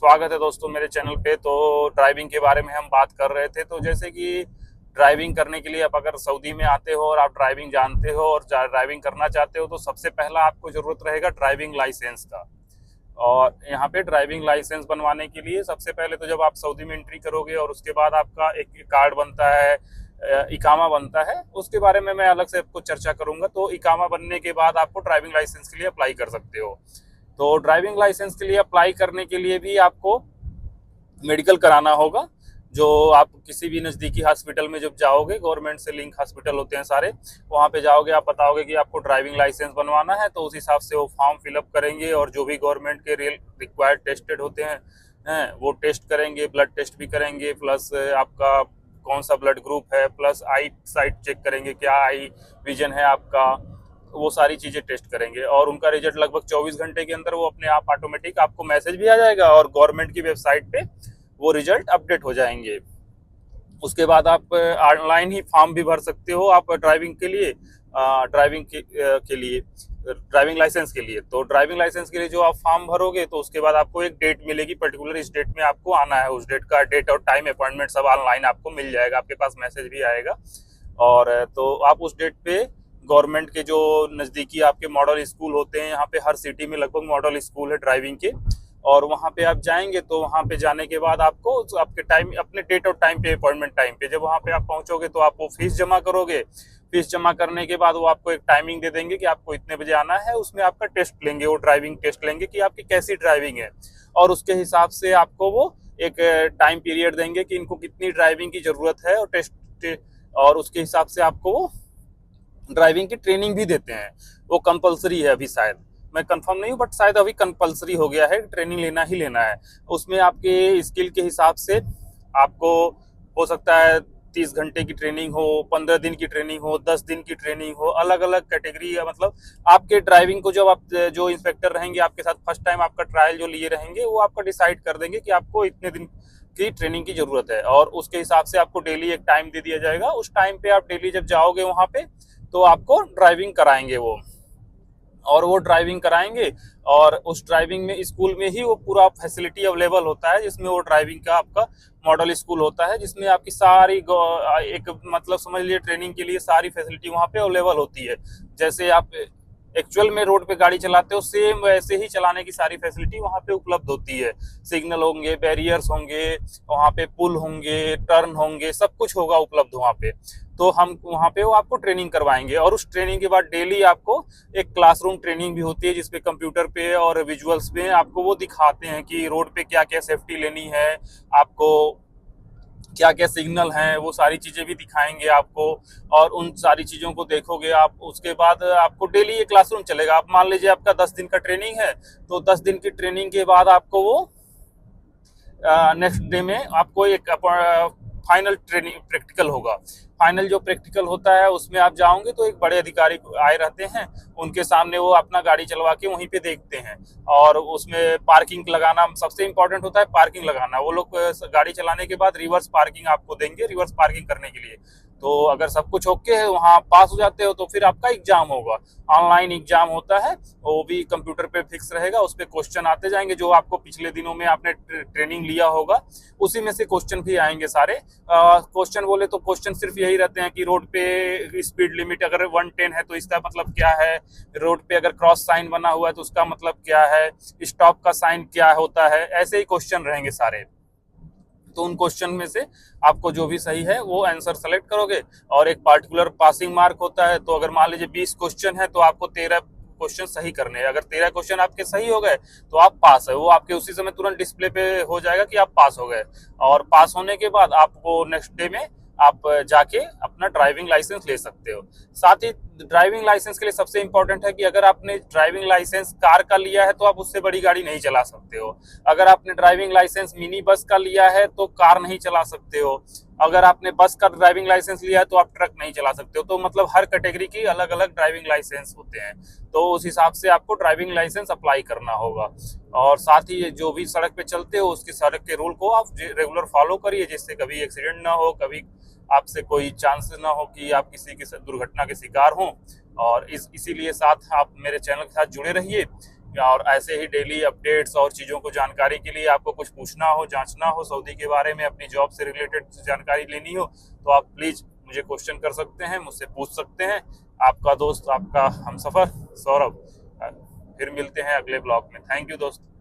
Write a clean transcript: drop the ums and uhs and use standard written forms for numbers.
स्वागत है दोस्तों मेरे चैनल पे। तो ड्राइविंग के बारे में हम बात कर रहे थे। तो जैसे कि ड्राइविंग करने के लिए आप अगर सऊदी में आते हो और आप ड्राइविंग जानते हो और ड्राइविंग करना चाहते हो तो सबसे पहला आपको ज़रूरत रहेगा ड्राइविंग लाइसेंस का। और यहाँ पे ड्राइविंग लाइसेंस बनवाने के लिए सबसे पहले तो जब आप सऊदी में एंट्री करोगे और उसके बाद आपका एक कार्ड बनता है, इकामा बनता है, उसके बारे में मैं अलग से आपको चर्चा करूंगा। तो इकामा बनने के बाद आपको ड्राइविंग लाइसेंस के लिए अप्लाई कर सकते हो। तो ड्राइविंग लाइसेंस के लिए अप्लाई करने के लिए भी आपको मेडिकल कराना होगा। जो आप किसी भी नज़दीकी हॉस्पिटल में जब जाओगे, गवर्नमेंट से लिंक हॉस्पिटल होते हैं सारे, वहाँ पे जाओगे, आप बताओगे कि आपको ड्राइविंग लाइसेंस बनवाना है, तो उस हिसाब से वो फॉर्म फिलअप करेंगे और जो भी गवर्नमेंट के रिक्वायर्ड टेस्टेड होते हैं वो टेस्ट करेंगे, ब्लड टेस्ट भी करेंगे, प्लस आपका कौन सा ब्लड ग्रुप है, प्लस आई साइट चेक करेंगे, क्या आई विजन है आपका, वो सारी चीज़ें टेस्ट करेंगे। और उनका रिजल्ट लगभग 24 घंटे के अंदर वो अपने आप ऑटोमेटिक आपको मैसेज भी आ जाएगा और गवर्नमेंट की वेबसाइट पे वो रिजल्ट अपडेट हो जाएंगे। उसके बाद आप ऑनलाइन ही फॉर्म भी भर सकते हो आप ड्राइविंग के लिए, ड्राइविंग लाइसेंस के लिए। तो ड्राइविंग लाइसेंस के लिए जो आप फॉर्म भरोगे तो उसके बाद आपको एक डेट मिलेगी, पर्टिकुलर इस डेट में आपको आना है। उस डेट का डेट और टाइम अपॉइंटमेंट सब ऑनलाइन आपको मिल जाएगा, आपके पास मैसेज भी आएगा। और तो आप उस डेट पे गवर्नमेंट के जो नज़दीकी आपके मॉडल स्कूल होते हैं, यहाँ पे हर सिटी में लगभग मॉडल स्कूल है ड्राइविंग के, और वहाँ पे आप जाएंगे। तो वहाँ पे जाने के बाद आपको आपके टाइम, अपने डेट और टाइम पे, अपॉइंटमेंट टाइम पे जब वहाँ पे आप पहुँचोगे तो आप वो फीस जमा करोगे। फीस जमा करने के बाद वो आपको एक टाइमिंग दे देंगे कि आपको इतने बजे आना है। उसमें आपका टेस्ट लेंगे, वो ड्राइविंग टेस्ट लेंगे कि आपकी कैसी ड्राइविंग है, और उसके हिसाब से आपको वो एक टाइम पीरियड देंगे कि इनको कितनी ड्राइविंग की ज़रूरत है, और टेस्ट, और उसके हिसाब से आपको वो ड्राइविंग की ट्रेनिंग भी देते हैं। वो कंपलसरी है अभी, शायद मैं कंफर्म नहीं हूँ, बट शायद अभी कंपलसरी हो गया है, ट्रेनिंग लेना ही लेना है। उसमें आपके स्किल के हिसाब से आपको हो सकता है 30 घंटे की ट्रेनिंग हो, 15 दिन की ट्रेनिंग हो, 10 दिन की ट्रेनिंग हो, अलग अलग कैटेगरी है। मतलब आपके ड्राइविंग को जब आप, जो इंस्पेक्टर रहेंगे आपके साथ फर्स्ट टाइम आपका ट्रायल जो लिए रहेंगे, वो आपका डिसाइड कर देंगे कि आपको इतने दिन की ट्रेनिंग की जरूरत है, और उसके हिसाब से आपको डेली एक टाइम दे दिया जाएगा। उस टाइम पे आप डेली जब जाओगे वहाँ पे तो आपको ड्राइविंग कराएंगे वो, और वो ड्राइविंग कराएंगे। और उस ड्राइविंग में स्कूल में ही वो पूरा फैसिलिटी अवेलेबल होता है, जिसमें वो ड्राइविंग का आपका मॉडल स्कूल होता है, जिसमें आपकी सारी एक मतलब समझ लीजिए ट्रेनिंग के लिए सारी फैसिलिटी वहाँ पे अवेलेबल होती है। जैसे आप एक्चुअल में रोड पे गाड़ी चलाते हो, सेम वैसे ही चलाने की सारी फैसिलिटी वहाँ पे उपलब्ध होती है। सिग्नल होंगे, बैरियर्स होंगे, वहाँ पे पुल होंगे, टर्न होंगे, सब कुछ होगा उपलब्ध वहाँ पे। तो हम वहाँ पे वो आपको ट्रेनिंग करवाएंगे, और उस ट्रेनिंग के बाद डेली आपको एक क्लासरूम ट्रेनिंग भी होती है, जिसपे कंप्यूटर पे और विजुअल्स में आपको वो दिखाते हैं कि रोड पे क्या क्या सेफ्टी लेनी है, आपको क्या क्या सिग्नल हैं, वो सारी चीज़ें भी दिखाएंगे आपको। और उन सारी चीज़ों को देखोगे आप, उसके बाद आपको डेली ये क्लासरूम चलेगा। आप मान लीजिए आपका 10 दिन का ट्रेनिंग है, तो 10 दिन की ट्रेनिंग के बाद आपको वो नेक्स्ट डे में आपको एक फाइनल ट्रेनिंग प्रैक्टिकल होगा। फाइनल जो प्रैक्टिकल होता है उसमें आप जाओगे तो एक बड़े अधिकारी आए रहते हैं, उनके सामने वो अपना गाड़ी चलवा के वहीं पे देखते हैं। और उसमें पार्किंग लगाना सबसे इम्पोर्टेंट होता है, पार्किंग लगाना। वो लोग गाड़ी चलाने के बाद रिवर्स पार्किंग आपको देंगे, रिवर्स पार्किंग करने के लिए। तो अगर सब कुछ ओके है, वहाँ पास हो जाते हो, तो फिर आपका एग्जाम होगा। ऑनलाइन एग्जाम होता है, वो भी कंप्यूटर पे फिक्स रहेगा, उस पर क्वेश्चन आते जाएंगे जो आपको पिछले दिनों में आपने ट्रेनिंग लिया होगा, उसी में से क्वेश्चन भी आएंगे सारे। क्वेश्चन बोले तो क्वेश्चन सिर्फ यही रहते हैं कि रोड पे स्पीड लिमिट अगर 110 है तो इसका मतलब क्या है, रोड पे अगर क्रॉस साइन बना हुआ है तो उसका मतलब क्या है, स्टॉप का साइन क्या होता है, ऐसे ही क्वेश्चन रहेंगे सारे। तो उन क्वेश्चन में से आपको जो भी सही है वो आंसर सेलेक्ट करोगे, और एक पार्टिकुलर पासिंग मार्क होता है। तो अगर मान लीजिए 20 क्वेश्चन है तो आपको 13 क्वेश्चन सही करने हैं। अगर 13 क्वेश्चन आपके सही हो गए तो आप पास है, वो आपके उसी समय तुरंत डिस्प्ले पे हो जाएगा कि आप पास हो गए। और पास होने के बाद आपको नेक्स्ट डे में आप जाके अपना ड्राइविंग लाइसेंस ले सकते हो। साथ ही ड्राइविंग लाइसेंस के लिए सबसे इंपॉर्टेंट है कि अगर आपने ड्राइविंग लाइसेंस कार का लिया है तो आप उससे बड़ी गाड़ी नहीं चला सकते हो। अगर आपने ड्राइविंग लाइसेंस मिनी बस का लिया है तो कार नहीं चला सकते हो। अगर आपने बस का ड्राइविंग लाइसेंस लिया है तो आप ट्रक नहीं चला सकते हो। तो मतलब हर कैटेगरी की अलग अलग ड्राइविंग लाइसेंस होते हैं, तो उस हिसाब से आपको ड्राइविंग लाइसेंस अप्लाई करना होगा। और साथ ही जो भी सड़क पे चलते हो उसके सड़क के रूल को आप रेगुलर फॉलो करिए, जिससे कभी एक्सीडेंट ना हो, कभी आपसे कोई चांस ना हो कि आप किसी की दुर्घटना के शिकार हों। और इसीलिए साथ आप मेरे चैनल के साथ जुड़े रहिए। और ऐसे ही डेली अपडेट्स और चीज़ों को जानकारी के लिए आपको कुछ पूछना हो, जांचना हो सऊदी के बारे में, अपनी जॉब से रिलेटेड जानकारी लेनी हो, तो आप प्लीज़ मुझे क्वेश्चन कर सकते हैं, मुझसे पूछ सकते हैं। आपका दोस्त, आपका हमसफ़र सौरभ। फिर मिलते हैं अगले ब्लॉग में। थैंक यू दोस्त।